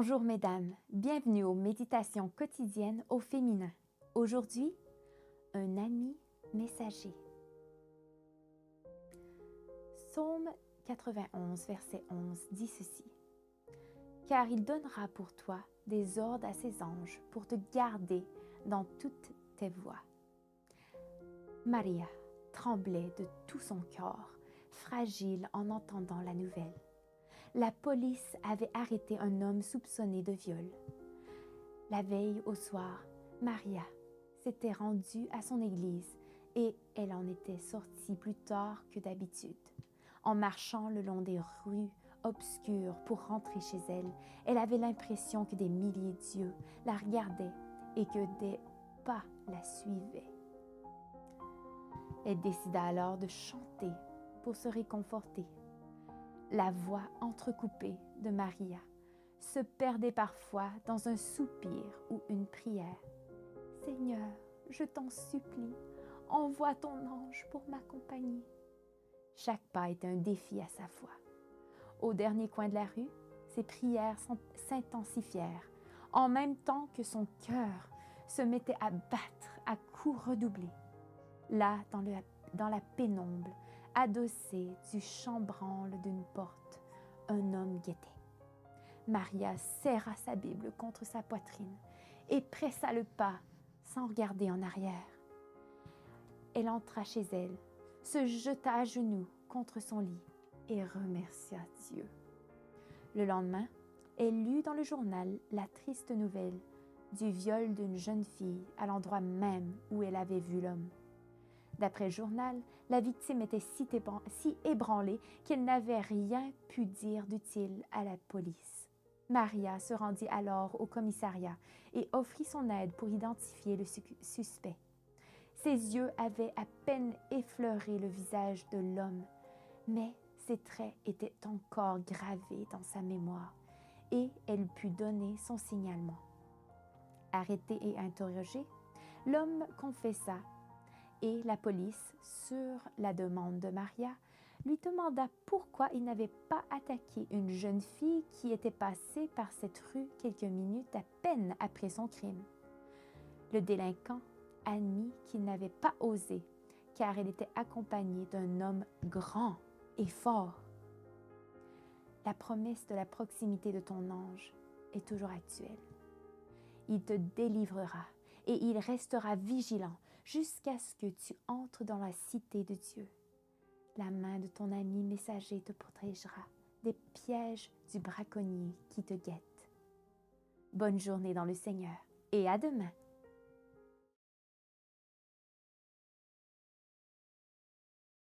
Bonjour mesdames, bienvenue aux méditations quotidiennes au féminin. Aujourd'hui, un ami messager. Psaume 91, verset 11 dit ceci. Car il donnera pour toi des ordres à ses anges pour te garder dans toutes tes voies. Maria tremblait de tout son corps, fragile en entendant la nouvelle. La police avait arrêté un homme soupçonné de viol. La veille au soir, Maria s'était rendue à son église et elle en était sortie plus tard que d'habitude. En marchant le long des rues obscures pour rentrer chez elle, elle avait l'impression que des milliers d'yeux la regardaient et que des pas la suivaient. Elle décida alors de chanter pour se réconforter. La voix entrecoupée de Maria se perdait parfois dans un soupir ou une prière. « Seigneur, je t'en supplie, envoie ton ange pour m'accompagner. » Chaque pas était un défi à sa foi. Au dernier coin de la rue, ses prières s'intensifièrent, en même temps que son cœur se mettait à battre à coups redoublés. Là, dans la pénombre, adossé du chambranle d'une porte, un homme guettait. Maria serra sa Bible contre sa poitrine et pressa le pas sans regarder en arrière. Elle entra chez elle, se jeta à genoux contre son lit et remercia Dieu. Le lendemain, elle lut dans le journal la triste nouvelle du viol d'une jeune fille à l'endroit même où elle avait vu l'homme. D'après le journal, la victime était si ébranlée qu'elle n'avait rien pu dire d'utile à la police. Maria se rendit alors au commissariat et offrit son aide pour identifier le suspect. Ses yeux avaient à peine effleuré le visage de l'homme, mais ses traits étaient encore gravés dans sa mémoire et elle put donner son signalement. Arrêté et interrogé, l'homme confessa et la police, sur la demande de Maria, lui demanda pourquoi il n'avait pas attaqué une jeune fille qui était passée par cette rue quelques minutes à peine après son crime. Le délinquant admit qu'il n'avait pas osé, car elle était accompagnée d'un homme grand et fort. La promesse de la proximité de ton ange est toujours actuelle. Il te délivrera et il restera vigilant jusqu'à ce que tu entres dans la cité de Dieu. La main de ton ami messager te protégera des pièges du braconnier qui te guette. Bonne journée dans le Seigneur et à demain.